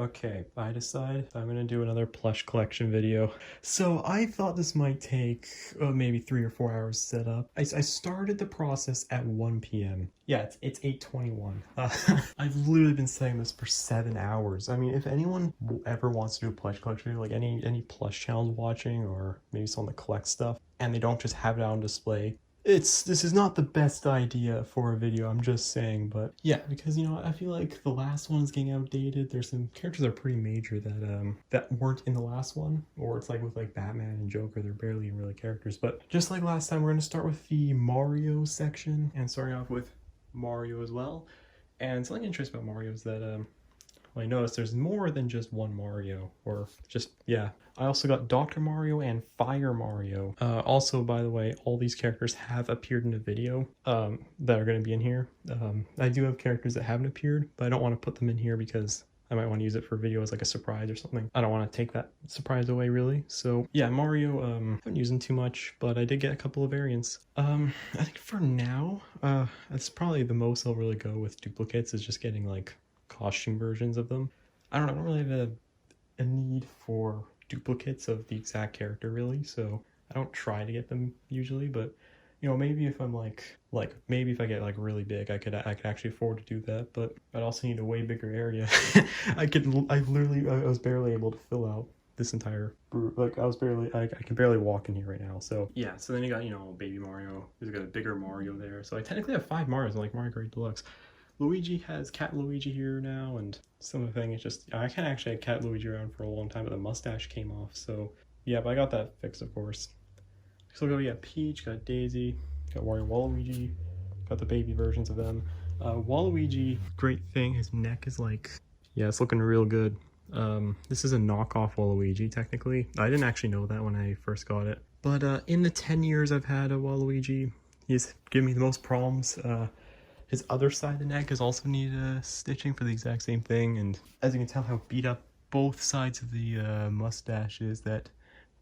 Okay, I decide I'm gonna do another plush collection video. So I thought this might take maybe 3 or 4 hours to set up. I started the process at 1 p.m. Yeah, it's 8:21. I've literally been saying this for 7 hours. I mean, if anyone ever wants to do a plush collection video, like any plush channels watching, or maybe someone that collects stuff, and they don't just have it out on display, this is not the best idea for a video, I'm just saying. But yeah, because you know, I feel like the last one's getting outdated. There's some characters that are pretty major that weren't in the last one, or it's like with like Batman and Joker, they're barely even really characters. But just like last time, we're gonna start with the Mario section, and starting off with Mario as well. And something interesting about Mario is that well, I noticed there's more than just one Mario, or just, yeah. I also got Dr. Mario and Fire Mario. Also, by the way, all these characters have appeared in a video that are going to be in here. I do have characters that haven't appeared, but I don't want to put them in here because I might want to use it for video as like a surprise or something. I don't want to take that surprise away, really. So yeah, Mario, I haven't used him too much, but I did get a couple of variants. I think for now, that's probably the most I'll really go with duplicates, is just getting like costume versions of them. I don't really have a need for duplicates of the exact character, really, so I don't try to get them usually. But you know, maybe if I'm like maybe if I get like really big, I could actually afford to do that. But I'd also need a way bigger area. I was barely able to fill out this entire, like I can barely walk in here right now. So yeah, so then you got, you know, baby Mario. There's got a bigger Mario there, so I technically have 5 Marios in like Mario Kart Deluxe. Luigi has Cat Luigi here now, and some of the thing is just, I can't actually have Cat Luigi around for a long time, but the mustache came off, so yeah, but I got that fixed, of course. So we got Peach, got Daisy, got Wario, Waluigi, got the baby versions of them. Waluigi, great thing, his neck is like, yeah, it's looking real good. This is a knockoff Waluigi, technically. I didn't actually know that when I first got it. But in the 10 years I've had a Waluigi, he's given me the most problems. His other side of the neck has also needed stitching for the exact same thing, and as you can tell how beat up both sides of the mustache is, that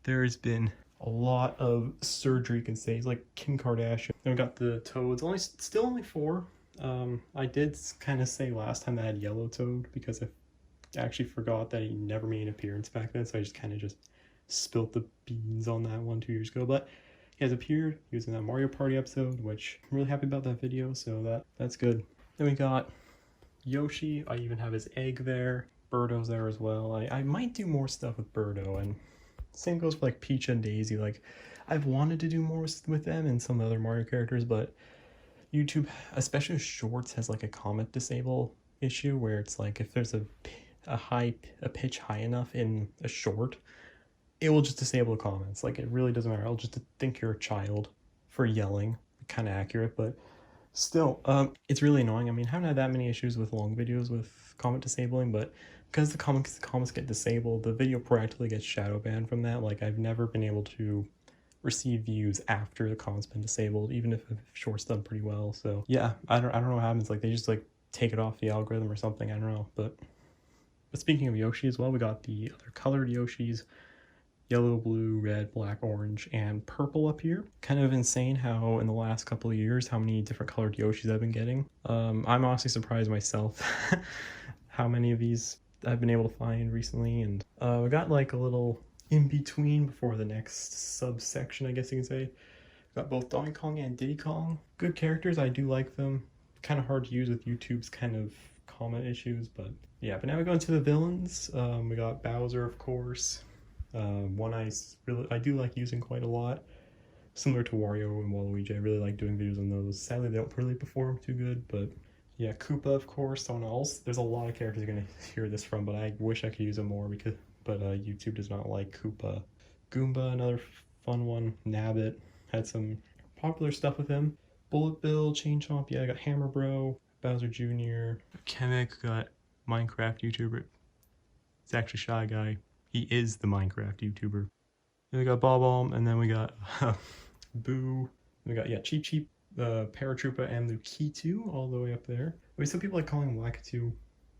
there's been a lot of surgery, you can say. He's like Kim Kardashian. Then we got the Toads, still only 4. I did kind of say last time that I had Yellow Toad, because I actually forgot that he never made an appearance back then, so I just kind of just spilt the beans on that one 2 years ago. But he has appeared. He was in that Mario Party episode, which I'm really happy about that video, so that's good. Then we got Yoshi. I even have his egg there. Birdo's there as well. I might do more stuff with Birdo, and same goes for like Peach and Daisy. Like, I've wanted to do more with them and some other Mario characters, but YouTube, especially Shorts, has like a comment disable issue where it's like if there's a pitch high enough in a short, it will just disable the comments. Like, it really doesn't matter. I'll just think you're a child for yelling. Kind of accurate, but still, it's really annoying. I mean, I haven't had that many issues with long videos with comment disabling, but because the comments get disabled, the video proactively gets shadow banned from that. Like, I've never been able to receive views after the comment's been disabled, even if short's done pretty well. So yeah, I don't know what happens. Like, they just like take it off the algorithm or something. I don't know. But speaking of Yoshi as well, we got the other colored Yoshis. Yellow, blue, red, black, orange, and purple up here. Kind of insane how in the last couple of years how many different colored Yoshis I've been getting. I'm honestly surprised myself how many of these I've been able to find recently. And we got like a little in between before the next subsection, I guess you can say. We got both Donkey Kong and Diddy Kong. Good characters, I do like them. Kind of hard to use with YouTube's kind of comment issues, but yeah. But now we go into the villains. We got Bowser, of course. One I do like using quite a lot, similar to Wario and Waluigi. I really like doing videos on those. Sadly, they don't really perform too good, but yeah, Koopa, of course. Someone else. There's a lot of characters you're gonna hear this from, but I wish I could use them more, but YouTube does not like Koopa. Goomba, another fun one. Nabbit, had some popular stuff with him. Bullet Bill, Chain Chomp. Yeah, I got Hammer Bro, Bowser Jr., Kamek, got Minecraft YouTuber. It's actually Shy Guy. He is the Minecraft YouTuber. Then we got Bob-omb, and then we got Boo. We got, yeah, Cheep Cheep, Paratroopa, and Lukitu all the way up there. Wait, some people like calling him Lakitu.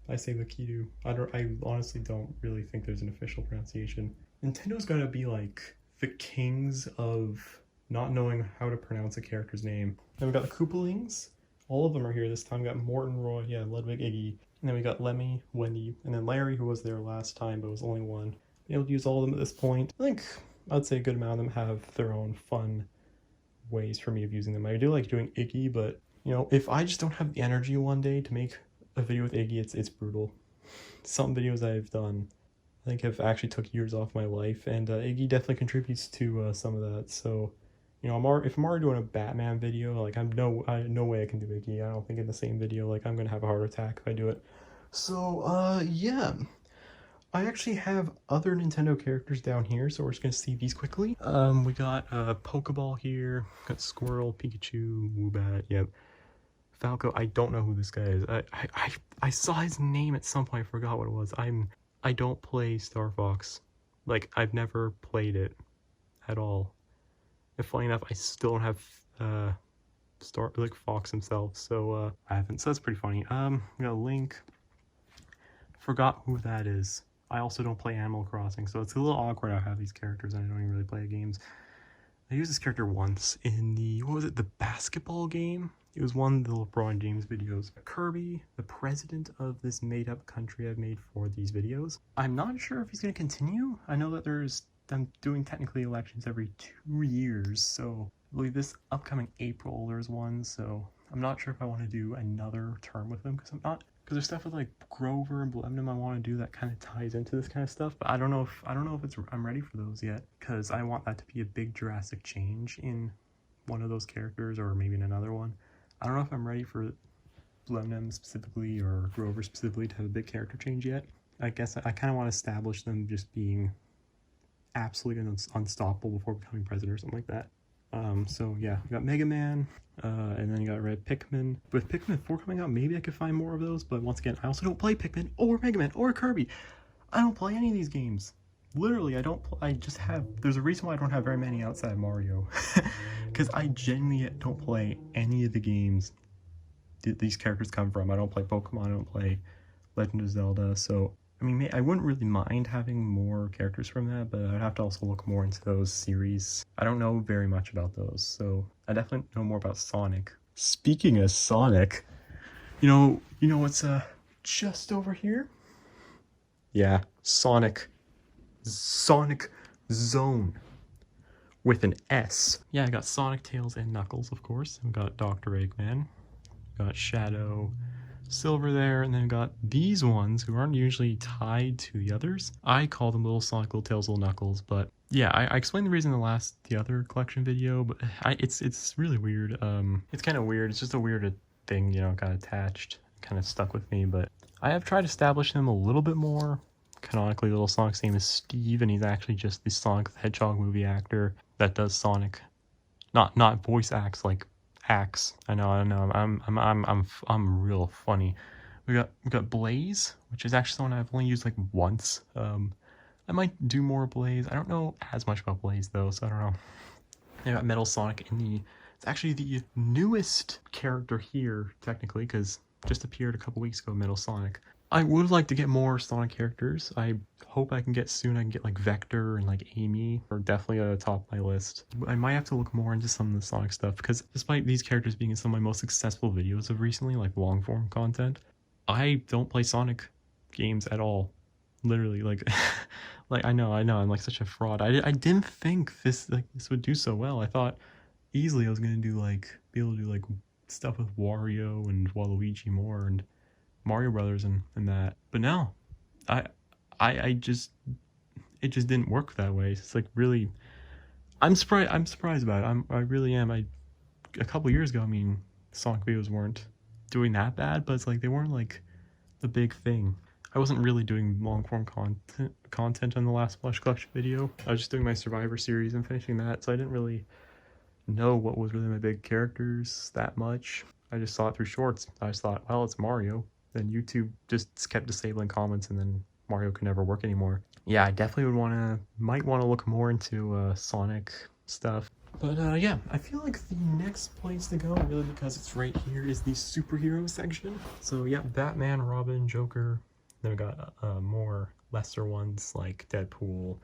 I say Lukitu. I honestly don't really think there's an official pronunciation. Nintendo's gotta be like the kings of not knowing how to pronounce a character's name. Then we got the Koopalings. All of them are here this time. We got Morton, Roy, yeah, Ludwig, Iggy, And then we got Lemmy, Wendy, and then Larry, who was there last time, but was only one. Been able to use all of them at this point. I think I'd say a good amount of them have their own fun ways for me of using them. I do like doing Iggy, but you know, if I just don't have the energy one day to make a video with Iggy, it's brutal. Some videos I've done, I think have actually took years off my life, and Iggy definitely contributes to some of that. So, you know, if I'm already doing a Batman video, like no way I can do Iggy. I don't think in the same video, like I'm gonna have a heart attack if I do it. So, yeah. I actually have other Nintendo characters down here, so we're just gonna see these quickly. We got a Pokeball here, got Squirrel, Pikachu, Woobat, yep. Falco, I don't know who this guy is. I saw his name at some point, I forgot what it was. I don't play Star Fox. Like, I've never played it at all. And funny enough, I still don't have Fox himself, so I haven't. So that's pretty funny. We got Link. Forgot who that is. I also don't play Animal Crossing, so it's a little awkward I have these characters and I don't even really play games. I used this character once in the, what was it, the basketball game? It was one of the LeBron James videos. Kirby, the president of this made-up country I've made for these videos. I'm not sure if he's going to continue. I know that I'm doing technically elections every 2 years, so I believe this upcoming April there's one, so I'm not sure if I want to do another term with him, because there's stuff with like Grover and Blemnum I want to do that kind of ties into this kind of stuff, but I don't know if I'm ready for those yet, because I want that to be a big drastic change in one of those characters, or maybe in another one. I don't know if I'm ready for Blemnum specifically or Grover specifically to have a big character change yet. I guess I kind of want to establish them just being absolutely unstoppable before becoming president or something like that. So yeah, we got Mega Man, and then you got Red Pikmin. With Pikmin 4 coming out, maybe I could find more of those, but once again, I also don't play Pikmin or Mega Man or Kirby. I don't play any of these games. Literally, I just have, there's a reason why I don't have very many outside Mario. Because I genuinely don't play any of the games these characters come from. I don't play Pokemon, I don't play Legend of Zelda, so I mean, I wouldn't really mind having more characters from that, but I'd have to also look more into those series. I don't know very much about those, so I definitely know more about Sonic. Speaking of Sonic, you know what's just over here? Yeah, Sonic Zone with an S. Yeah, I got Sonic, Tails, and Knuckles, of course. We got Dr. Eggman, got Shadow, Silver there, and then got these ones who aren't usually tied to the others. I call them little Sonic, little Tails, little Knuckles, but yeah, I explained the reason in the other collection video, but it's really weird. It's kind of weird. It's just a weird thing, you know, got attached, kind of stuck with me, but I have tried to establish him a little bit more. Canonically, little Sonic's name is Steve, and he's actually just the Sonic the Hedgehog movie actor that does Sonic, not voice acts like acts. I know. I'm real funny. We got Blaze, which is actually someone I've only used like once. I might do more Blaze. I don't know as much about Blaze though, so I don't know. I got Metal Sonic it's actually the newest character here technically, because just appeared a couple weeks ago. Metal Sonic. I would like to get more Sonic characters. I hope I can get soon. I can get like Vector and like Amy, are definitely at the top of my list. I might have to look more into some of the Sonic stuff, because despite these characters being in some of my most successful videos of recently, like long form content, I don't play Sonic games at all. Literally, like, like I know, I'm like such a fraud. I didn't think this would do so well. I thought easily I was gonna be able to do like stuff with Wario and Waluigi more and Mario Brothers and that, but no, it just didn't work that way. It's like really, I'm surprised about it. I really am. A couple years ago, I mean, Sonic videos weren't doing that bad, but it's like they weren't like the big thing. I wasn't really doing long form content on the last Plush collection video. I was just doing my Survivor series and finishing that, so I didn't really know what was really my big characters that much. I just saw it through shorts. I just thought, well, it's Mario. Then YouTube just kept disabling comments, and then Mario could never work anymore. Yeah, I definitely might want to look more into Sonic stuff. But yeah, I feel like the next place to go, really, because it's right here, is the superhero section. So yeah, Batman, Robin, Joker. Then we got more lesser ones like Deadpool,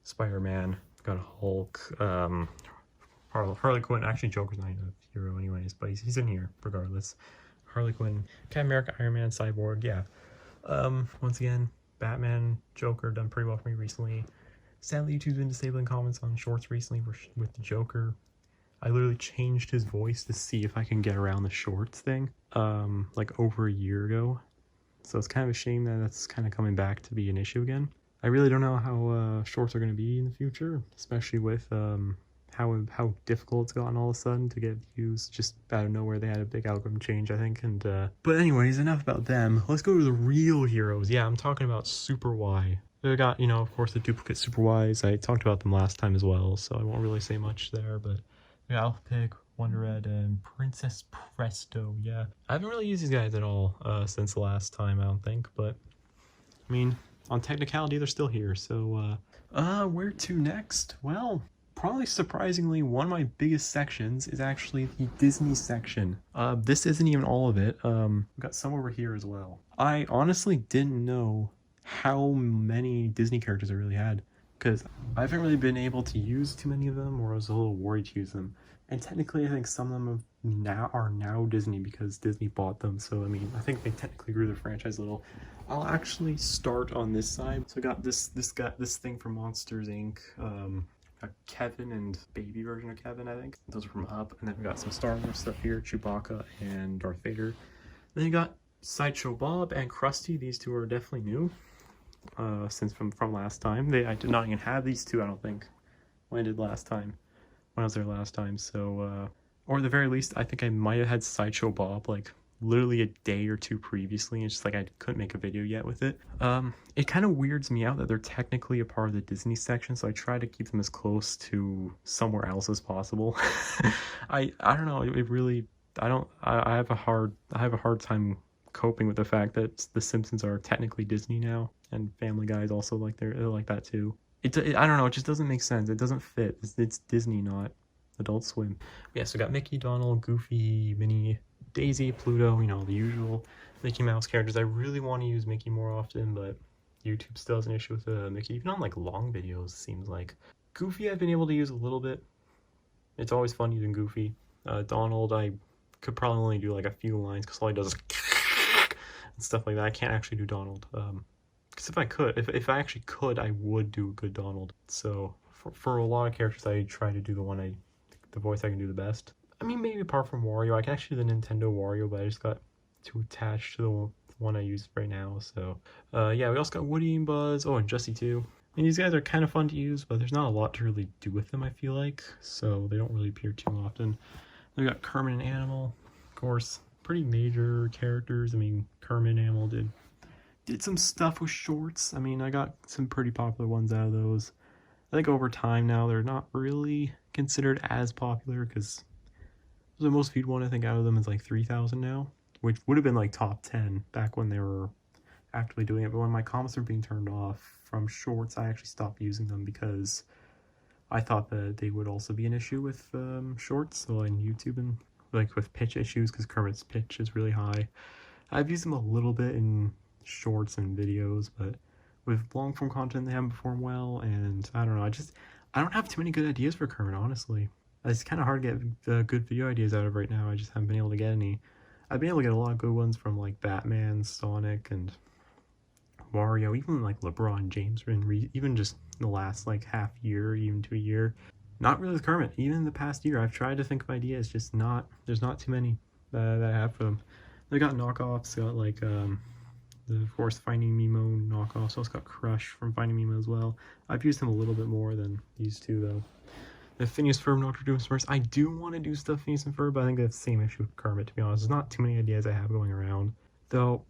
Spider-Man. Got Hulk, Harley Quinn. Actually, Joker's not even a hero anyways, but he's in here regardless. Harley Quinn, Captain America, Iron Man, Cyborg, yeah. Once again, Batman, Joker done pretty well for me recently. Sadly, YouTube's been disabling comments on shorts recently with the Joker. I literally changed his voice to see if I can get around the shorts thing, like over a year ago. So it's kind of a shame that that's kind of coming back to be an issue again. I really don't know how shorts are going to be in the future, especially with how difficult it's gotten all of a sudden to get views just out of nowhere. They had a big algorithm change, I think. And but anyways, enough about them. Let's go to the real heroes. Yeah, I'm talking about Super Y. They got, you know, of course, the duplicate Super Ys. I talked about them last time as well, so I won't really say much there. But yeah, Alpha Pig, Wonder Red, and Princess Presto. Yeah, I haven't really used these guys at all since the last time, I don't think. But I mean, on technicality, they're still here. So where to next? Well, probably surprisingly, one of my biggest sections is actually the Disney section. This isn't even all of it. We've got some over here as well. I honestly didn't know how many Disney characters I really had, because I haven't really been able to use too many of them, or I was a little worried to use them. And technically, I think some of them are now Disney because Disney bought them. So I mean, I think they technically grew the franchise a little. I'll actually start on this side. So I got this thing from Monsters Inc. Got Kevin and baby version of Kevin, I think. Those are from Up. And then we got some Star Wars stuff here, Chewbacca and Darth Vader. Then you got Sideshow Bob and Krusty. These two are definitely new. Since from last time. I did not even have these two, I don't think, when I was there last time. So or at the very least, I think I might have had Sideshow Bob like literally a day or two previously. It's just like I couldn't make a video yet with it. It kind of weirds me out that they're technically a part of the Disney section, so I try to keep them as close to somewhere else as possible. I don't know, it really, I have a hard time coping with the fact that The Simpsons are technically Disney now, and Family Guy is also like they're like that too. I don't know, it just doesn't make sense. It doesn't fit. It's Disney, not Adult Swim. Yeah, so we got Mickey, Donald, Goofy, Minnie, Daisy, Pluto, you know, the usual Mickey Mouse characters. I really want to use Mickey more often, but YouTube still has an issue with Mickey, even on like long videos, it seems like. Goofy I've been able to use a little bit. It's always fun using Goofy. Donald, I could probably only do like a few lines because all he does is and stuff like that. I can't actually do Donald. Because if I actually could, I would do a good Donald. So for a lot of characters, I try to do the voice I can do the best. I mean, maybe apart from Wario, I can actually do the Nintendo Wario, but I just got too attached to the one I use right now. So yeah, we also got Woody and Buzz. Oh, and Jessie too. I mean, these guys are kind of fun to use, but there's not a lot to really do with them, I feel like. So they don't really appear too often. Then we got Kermit and Animal, of course. Pretty major characters. I mean, Kermit and Animal did some stuff with shorts. I mean, I got some pretty popular ones out of those. I think over time now they're not really considered as popular because the most viewed one I think out of them is like 3,000 now, which would have been like top 10 back when they were actively doing it. But when my comments were being turned off from shorts, I actually stopped using them because I thought that they would also be an issue with shorts, so on YouTube, and like with pitch issues because Kermit's pitch is really high. I've used them a little bit in shorts and videos, but with long form content they haven't performed well, and I don't know, I don't have too many good ideas for Kermit, honestly. It's kind of hard to get good video ideas out of right now. I just haven't been able to get any. I've been able to get a lot of good ones from like Batman, Sonic, and Wario, even like LeBron James, and even just the last like half year, even to a year. Not really with Kermit. Even in the past year, I've tried to think of ideas, just not. There's not too many that I have for them. They got knockoffs. Got like of course Finding Nemo knockoffs. Also got Crush from Finding Nemo as well. I've used him a little bit more than these two though. The Phineas Ferb, Dr. Doom, Smurfs. I do want to do stuff Phineas and Ferb, but I think that's the same issue with Kermit, to be honest. There's not too many ideas I have going around. Though,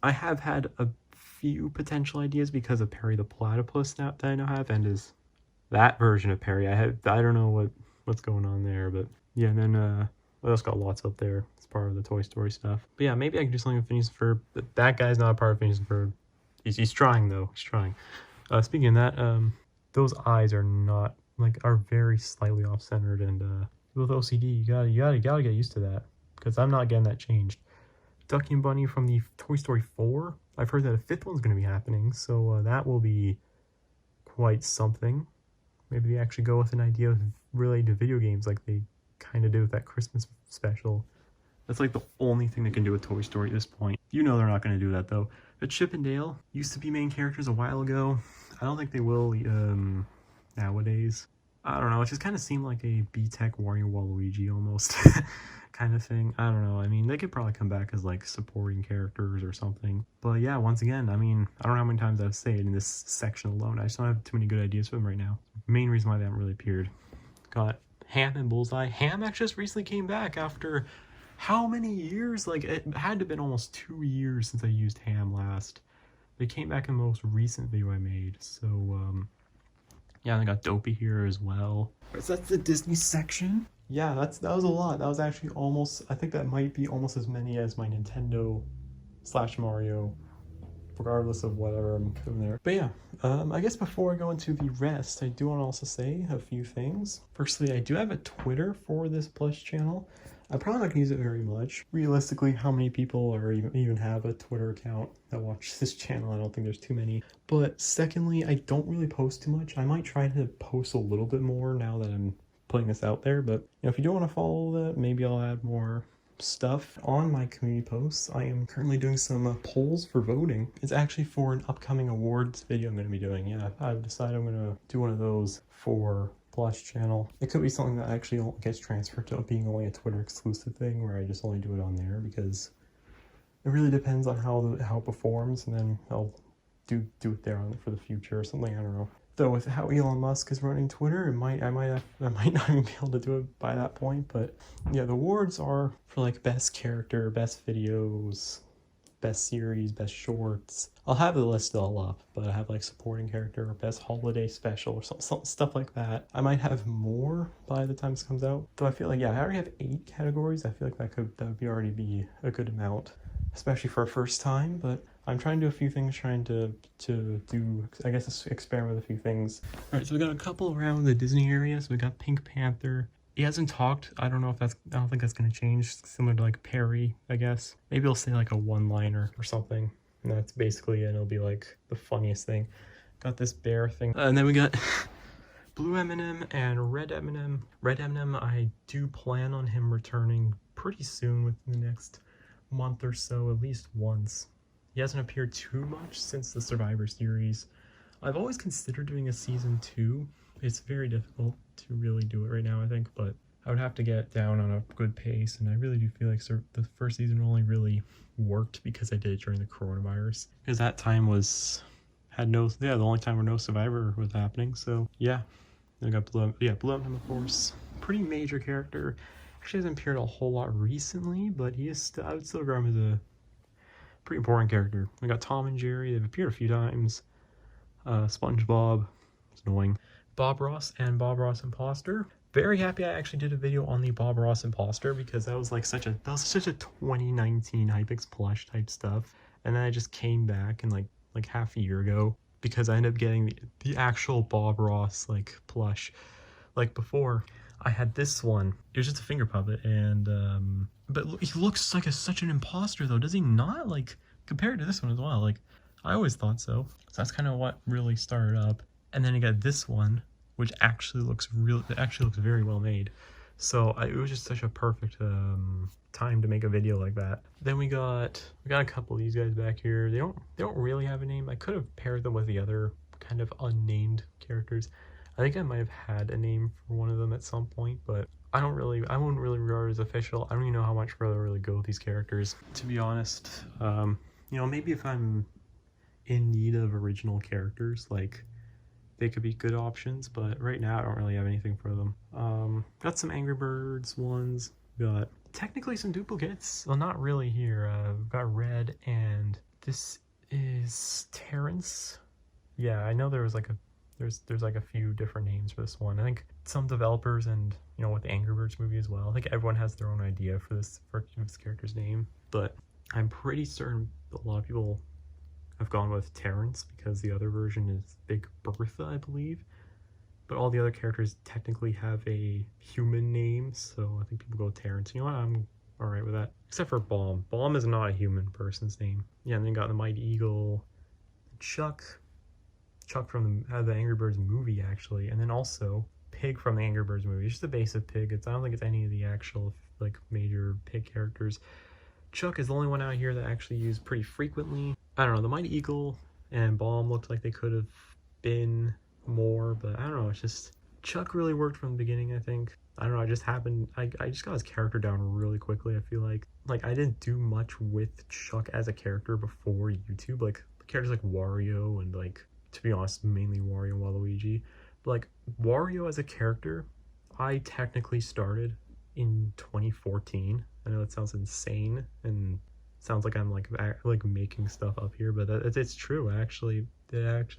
I have had a few potential ideas because of Perry the Platypus that I now have, and is that version of Perry. I don't know what's going on there, but yeah, and then what else got lots up there as part of the Toy Story stuff. But yeah, maybe I can do something with Phineas and Ferb, but that guy's not a part of Phineas and Ferb. He's trying though. He's trying. Speaking of that, those eyes are not are very slightly off-centered, and with OCD, you gotta get used to that because I'm not getting that changed. Ducky and Bunny from the Toy Story 4. I've heard that a fifth one's going to be happening, so that will be quite something. Maybe they actually go with an idea related to video games like they kind of did with that Christmas special. That's like the only thing they can do with Toy Story at this point. You know they're not going to do that though. But Chip and Dale used to be main characters a while ago. I don't think they will nowadays. I don't know, it just kind of seemed like a B-Tech Wario Waluigi almost kind of thing. I don't know, I mean, they could probably come back as like supporting characters or something. But yeah, once again, I mean, I don't know how many times I've said it in this section alone. I just don't have too many good ideas for them right now. Main reason why they haven't really appeared. Got Ham and Bullseye. Ham actually just recently came back after how many years? Like, it had to have been almost 2 years since I used Ham last. They came back in the most recent video I made, so yeah, and I got Dopey here as well. So that's the Disney section. Yeah, that was a lot. That was actually almost, I think that might be almost as many as my Nintendo / Mario, regardless of whatever I'm doing there. But yeah, I guess before I go into the rest, I do want to also say a few things. Firstly, I do have a Twitter for this Plush channel. I'm probably not going to use it very much. Realistically, how many people are even have a Twitter account that watch this channel? I don't think there's too many. But secondly, I don't really post too much. I might try to post a little bit more now that I'm putting this out there. But you know, if you do want to follow that, maybe I'll add more stuff on my community posts. I am currently doing some polls for voting. It's actually for an upcoming awards video I'm going to be doing. Yeah, I've decided I'm going to do one of those for Plush channel. It could be something that actually gets transferred to being only a Twitter exclusive thing where I just only do it on there, because it really depends on how it performs, and then I'll do it there for the future or something. I don't know. Though with how Elon Musk is running Twitter, I might not even be able to do it by that point. But yeah, the awards are for like best character, best videos, best series, best shorts. I'll have the list all up, but I have like supporting character or best holiday special or some stuff like that. I might have more by the time this comes out. Though I feel like, yeah, I already have 8 categories. I feel like that would already be a good amount, especially for a first time. But I'm trying to do a few things, trying to do, I guess, experiment with a few things. All right, so we got a couple around the Disney area. So we got Pink Panther. He hasn't talked. I don't think that's going to change. Similar to like Perry, I guess. Maybe he'll say like a one-liner or something. And that's basically it. It'll be like the funniest thing. Got this bear thing. And then we got Blue M&M and Red M&M. Red M&M, I do plan on him returning pretty soon, within the next month or so, at least once. He hasn't appeared too much since the Survivor series. I've always considered doing a season 2. It's very difficult to really do it right now, I think, but I would have to get down on a good pace, and I really do feel like the first season only really worked because I did it during the coronavirus. Because that time the only time where no Survivor was happening, so yeah. I got Blue M&M, of course. Pretty major character. Actually hasn't appeared a whole lot recently, but he is I would still regard him as a pretty important character. We got Tom and Jerry. They've appeared a few times. SpongeBob. It's annoying. Bob Ross and Bob Ross Imposter. Very happy I actually did a video on the Bob Ross Imposter, because that was like such a 2019 Hypix plush type stuff. And then I just came back and like half a year ago, because I ended up getting the actual Bob Ross like plush. Like before, I had this one. It was just a finger puppet, and but he looks like such an imposter though, does he not? Like compared to this one as well. Like I always thought so. So that's kind of what really started up. And then you got this one, which actually looks very well made. So it was just such a perfect time to make a video like that. Then we got a couple of these guys back here. They don't really have a name. I could have paired them with the other kind of unnamed characters. I think I might have had a name for one of them at some point, but I wouldn't really regard it as official. I don't even know how much further I really go with these characters, to be honest. You know, maybe if I'm in need of original characters, like, they could be good options, but right now I don't really have anything for them. Got some Angry Birds ones. Got technically some duplicates. Well, not really here. We've got Red, and this is Terrence. Yeah, I know there was like there's like a few different names for this one. I think some developers, and you know, with the Angry Birds movie as well, I think everyone has their own idea for this character's name, but I'm pretty certain a lot of people I've gone with Terrence, because the other version is Big Bertha, I believe. But all the other characters technically have a human name, so I think people go with Terrence. You know what? I'm alright with that. Except for Bomb. Bomb is not a human person's name. Yeah, and then got the Mighty Eagle, Chuck from the Angry Birds movie, actually. And then also Pig from the Angry Birds movie. It's just a basic pig. I don't think it's any of the actual like major pig characters. Chuck is the only one out here that I actually use pretty frequently. I don't know, the Mighty Eagle and Bomb looked like they could have been more, but I don't know, it's just Chuck really worked from the beginning, I think. I don't know, I just got his character down really quickly. I feel like I didn't do much with Chuck as a character before YouTube. Like characters like Wario and, like, to be honest, mainly Wario and Waluigi. But like Wario as a character, I technically started in 2014. I know that sounds insane and sounds like I'm like making stuff up here, but it's true. It actually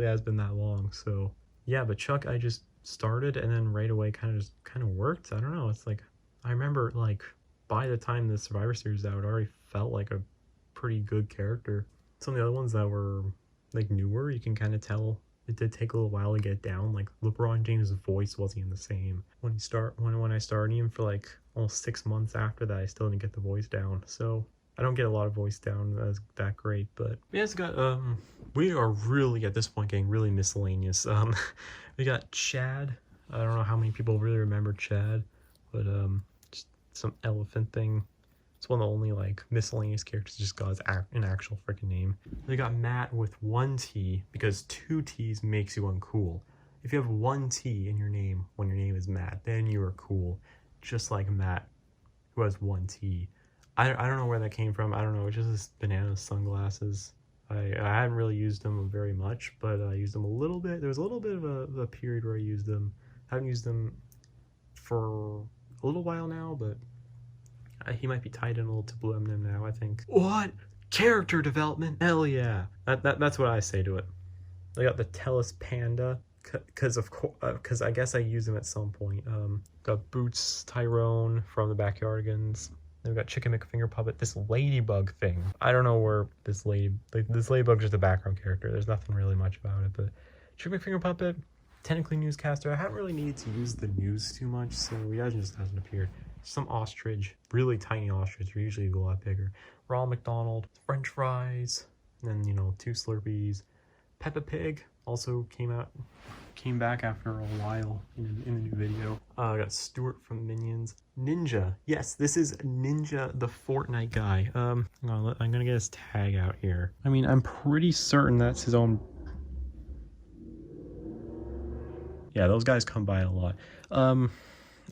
has been that long. So yeah, but Chuck, I just started and then right away kind of worked. I don't know. It's like I remember, like, by the time the Survivor Series out, it already felt like a pretty good character. Some of the other ones that were like newer, you can kind of tell it did take a little while to get down. Like LeBron James' voice wasn't even the same when I started him. For like almost 6 months after that, I still didn't get the voice down. So I don't get a lot of voice down as that great, but yeah, it's got we are really at this point getting really miscellaneous. We got Chad. I don't know how many people really remember Chad, but just some elephant thing. It's one of the only like miscellaneous characters that just got an actual freaking name. They got Matt with 1 T because 2 T's makes you uncool. If you have 1 T in your name when your name is Matt, then you are cool. Just like Matt, who has 1 T. I don't know where that came from. I don't know. It's just this banana sunglasses. I hadn't really used them very much, but I used them a little bit. There was a little bit of a period where I used them. I haven't used them for a little while now, but he might be tied in a little to Blue M&M now, I think. What? Character development? Hell yeah. That's what I say to it. I got the Tellus Panda, because I guess I used them at some point. Got Boots Tyrone from the Backyardigans. Then we got Chicken McFinger Puppet, this ladybug thing. I don't know where this ladybug's just a background character. There's nothing really much about it, but Chicken McFinger Puppet, technically newscaster. I haven't really needed to use the news too much, so he just hasn't appeared. Some ostrich, really tiny ostrich, are usually a lot bigger. Ronald McDonald, French fries, and then 2 Slurpees. Peppa Pig also came back after a while in the new video. I got Stuart from Minions. Ninja, yes, this is Ninja, the Fortnite guy. I'm gonna get his tag out here. I mean, I'm pretty certain that's his own. Yeah, those guys come by a lot.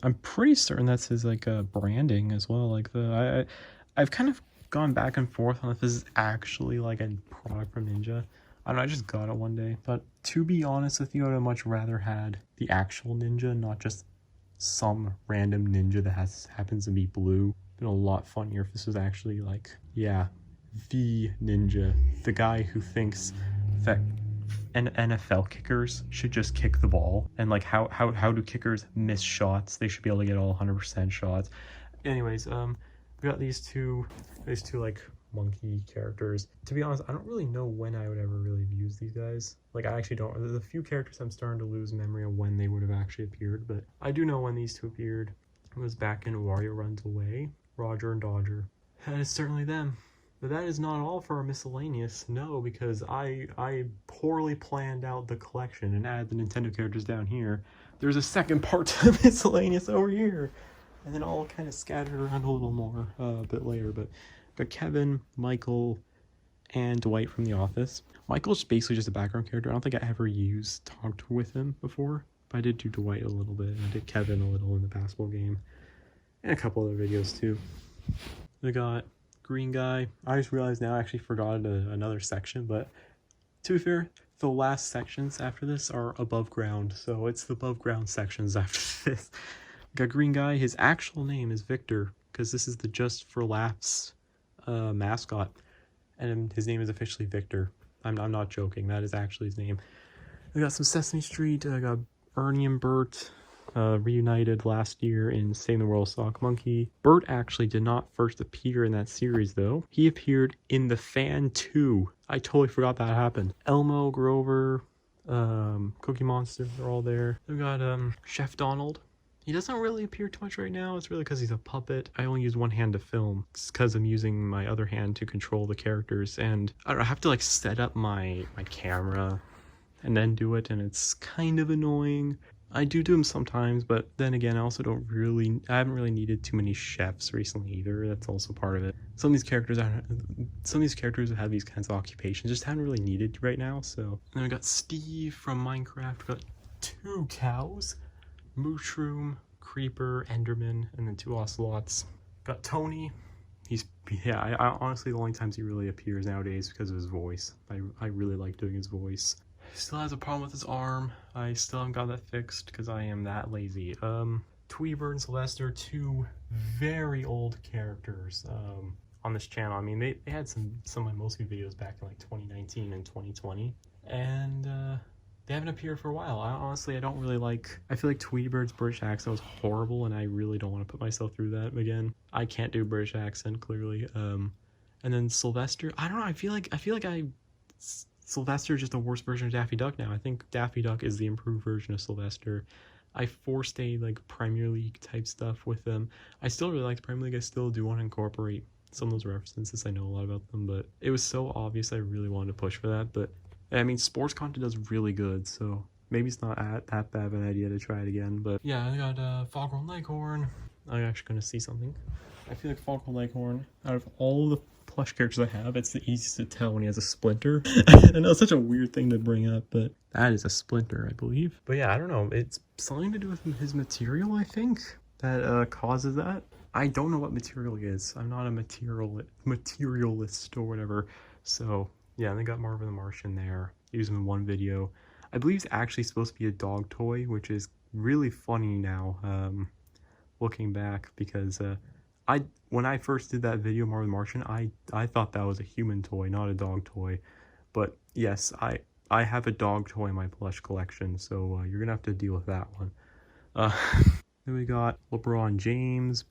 I'm pretty certain that's his branding as well. Like I've kind of gone back and forth on if this is actually like a product from Ninja. I don't know, I just got it one day. But to be honest with you, I would have much rather had the actual Ninja, not just some random Ninja that happens to be blue. Been a lot funnier if this was actually like, yeah, the Ninja, the guy who thinks that NFL kickers should just kick the ball, and like how do kickers miss shots? They should be able to get all 100% shots. Anyways, we got these two like monkey characters. To be honest, I don't really know when I would ever really use these guys. Like, I actually don't. There's a few characters I'm starting to lose memory of when they would have actually appeared, but I do know when these two appeared. It was back in Wario Runs Away, Roger and Dodger. That is certainly them. But that is not all for our miscellaneous. No, because I poorly planned out the collection and added the Nintendo characters down here. There's a second part to miscellaneous over here. And then I'll kind of scatter around a little more a bit later. But got Kevin, Michael, and Dwight from The Office. Michael's basically just a background character. I don't think I ever talked with him before. But I did do Dwight a little bit. And I did Kevin a little in the basketball game. And a couple other videos too. We got Green Guy. I just realized now I actually forgot another section, but to be fair, the last sections after this are above ground, so it's the above ground sections after this. Got Green Guy. His actual name is Victor, because this is the Just for Laughs mascot, and his name is officially Victor. I'm not joking, that is actually his name. We got some Sesame Street. I got Ernie and Bert reunited last year in Saving the World Sock Monkey. Bert actually did not first appear in that series though. He appeared in The Fan 2. I totally forgot that happened. Elmo, Grover, Cookie Monster, they're all there. We got Chef Donald. He doesn't really appear too much right now. It's really because he's a puppet. I only use one hand to film. It's because I'm using my other hand to control the characters, and I don't know, I have to set up my camera and then do it, and it's kind of annoying. I do them sometimes, but then again, I also I haven't really needed too many chefs recently either. That's also part of it. Some of these characters have these kinds of occupations, just haven't really needed right now. So then we got Steve from Minecraft. We got 2 cows, Mushroom, Creeper, Enderman, and then 2 ocelots. Got Tony. I honestly, the only times he really appears nowadays because of his voice. I really like doing his voice. Still has a problem with his arm. I still haven't got that fixed because I am that lazy. Tweebird and Sylvester, 2 very old characters on this channel. I mean, they had some of my mostly videos back in like 2019 and 2020, and they haven't appeared for a while. Honestly, I don't really like... I feel like Tweebird's British accent was horrible, and I really don't want to put myself through that again. I can't do British accent, clearly. And then Sylvester, I don't know, I feel like Sylvester is just the worst version of Daffy Duck now. I think Daffy Duck is the improved version of Sylvester. I forced a like Premier League type stuff with them. I still really like the Premier League. I still do want to incorporate some of those references since I know a lot about them, but it was so obvious I really wanted to push for that. But I mean, sports content does really good, so maybe it's not that bad of an idea to try it again. But yeah, I got Foghorn Leghorn. I'm actually going to see something. I feel like Foghorn Leghorn, out of all the plush characters I have, it's the easiest to tell when he has a splinter. I know it's such a weird thing to bring up, but that is a splinter, I believe. But yeah, I don't know. It's something to do with his material, I think, that causes that. I don't know what material he is. I'm not a materialist or whatever. So yeah, they got Marvin the Martian there. Use him in one video. I believe he's actually supposed to be a dog toy, which is really funny now, looking back, because when I first did that video, Marvin the Martian, I thought that was a human toy, not a dog toy. But yes, I have a dog toy in my plush collection, so you're gonna have to deal with that one. Then we got LeBron James,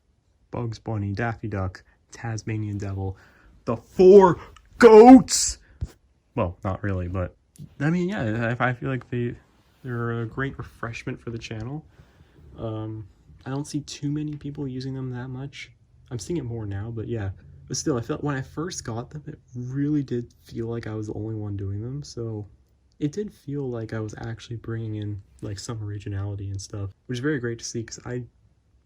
Bugs Bunny, Daffy Duck, Tasmanian Devil, the 4 goats! Well, not really, but I mean, yeah, I feel like they're a great refreshment for the channel. I don't see too many people using them that much. I'm seeing it more now, but yeah. But still, I felt when I first got them, it really did feel like I was the only one doing them. So it did feel like I was actually bringing in like some originality and stuff, which is very great to see, because I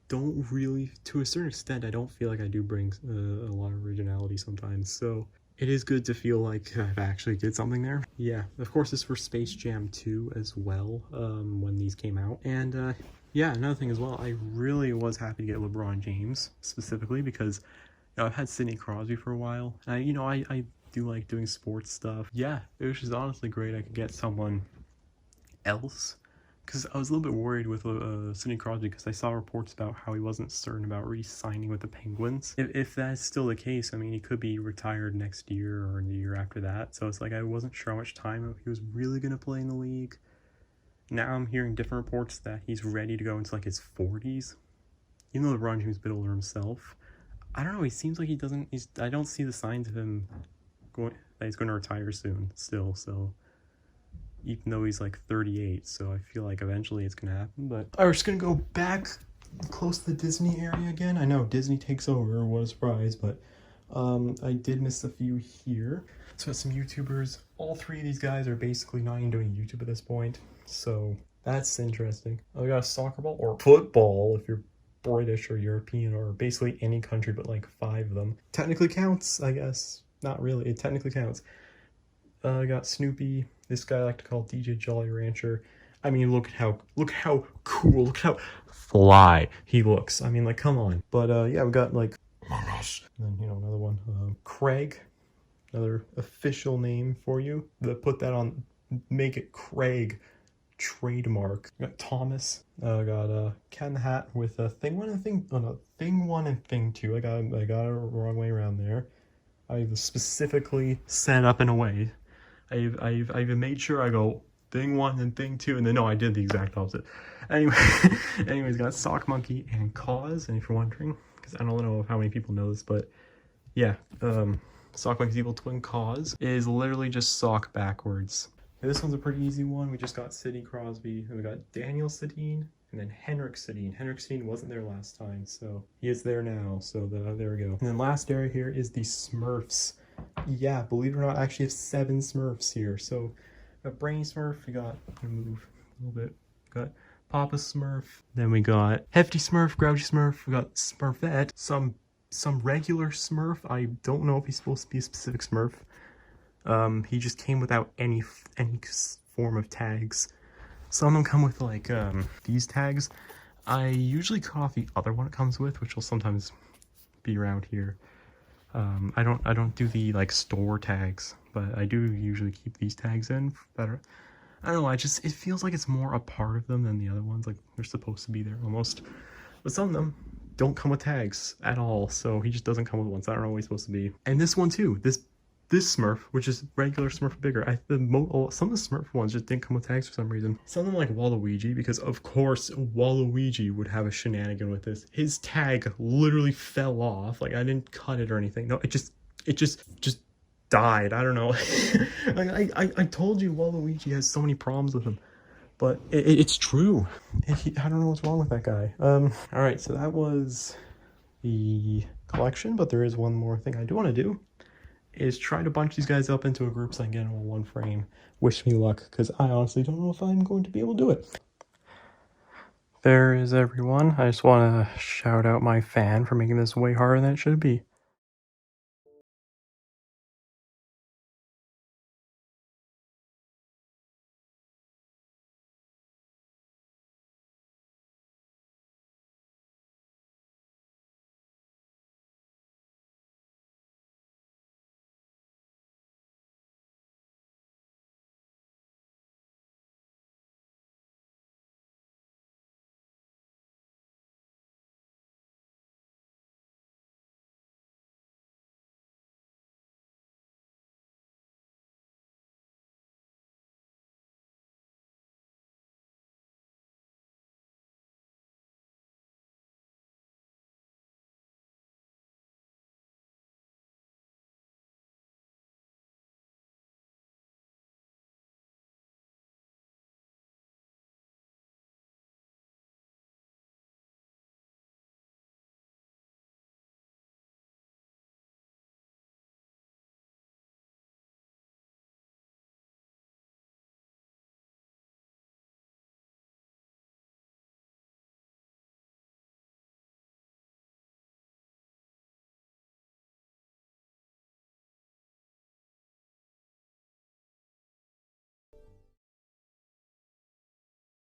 don't really, to a certain extent, I don't feel like I do bring a lot of originality sometimes. So it is good to feel like I've actually did something there. Yeah, of course, this is for Space Jam 2 as well, when these came out. And yeah, another thing as well, I really was happy to get LeBron James, specifically because, you know, I've had Sidney Crosby for a while, and I do like doing sports stuff. Yeah, it was just honestly great I could get someone else, because I was a little bit worried with Sidney Crosby, because I saw reports about how he wasn't certain about re-signing with the Penguins. If that's still the case, I mean, he could be retired next year or the year after that, so it's like I wasn't sure how much time he was really going to play in the league. Now I'm hearing different reports that he's ready to go into like his 40s, even though LeBron James is a bit older himself. I don't know, he seems like I don't see the signs of him that he's going to retire soon still, so even though he's like 38, so I feel like eventually it's going to happen. But we're just going to go back close to the Disney area again. I know Disney takes over, what a surprise, but I did miss a few here. So some YouTubers, all 3 of these guys are basically not even doing YouTube at this point, so that's interesting. We got a soccer ball, or football if you're British or European, or basically any country but like 5 of them. Technically counts, I guess. Not really, it technically counts. I got Snoopy, this guy I like to call DJ Jolly Rancher. I mean, look how cool, look how fly he looks. I mean, like, come on. But yeah, we got like Among Us, and then, you know, another one, Craig, another official name for you. Put that on, make it Craig, trademark. We got Thomas. I got Cat in the Hat with Thing 1 and Thing... Oh no, Thing 1 and Thing 2. I got it wrong way around there. I've specifically set up in a way. I've even made sure I go Thing 1 and Thing 2, and then no, I did the exact opposite. Anyway, anyways, got Sock Monkey and Cause, and if you're wondering, because I don't know how many people know this, but yeah, Sock Monkey's evil twin Cause is literally just Sock backwards. And this one's a pretty easy one. We just got Sidney Crosby, and we got Daniel Sedin, and then Henrik Sedin. Henrik Sedin wasn't there last time, so he is there now, so there we go. And then last area here is the Smurfs. Yeah, believe it or not, I actually have 7 Smurfs here. So we got Brainy Smurf, we got, I'm gonna move a little bit, we got Papa Smurf. Then we got Hefty Smurf, Grouchy Smurf. We got Smurfette, some regular Smurf. I don't know if he's supposed to be a specific Smurf. He just came without any form of tags. Some of them come with like these tags. I usually cut off the other one it comes with, which will sometimes be around here. I don't do the like store tags, but I do usually keep these tags in better. I don't know, it feels like it's more a part of them than the other ones, like they're supposed to be there almost. But some of them don't come with tags at all, so he just doesn't come with ones. I don't know what he's supposed to be. And this one too, this Smurf, which is regular Smurf bigger. Some of the Smurf ones just didn't come with tags for some reason. Something like Waluigi, because of course Waluigi would have a shenanigan with this. His tag literally fell off. Like I didn't cut it or anything. No, it just died. I don't know. I told you Waluigi has so many problems with him, but it's true. I don't know what's wrong with that guy. All right, so that was the collection, but there is one more thing I do want to do. Is try to bunch these guys up into a group so I can get them in one frame. Wish me luck, because I honestly don't know if I'm going to be able to do it. There is everyone. I just want to shout out my fan for making this way harder than it should be.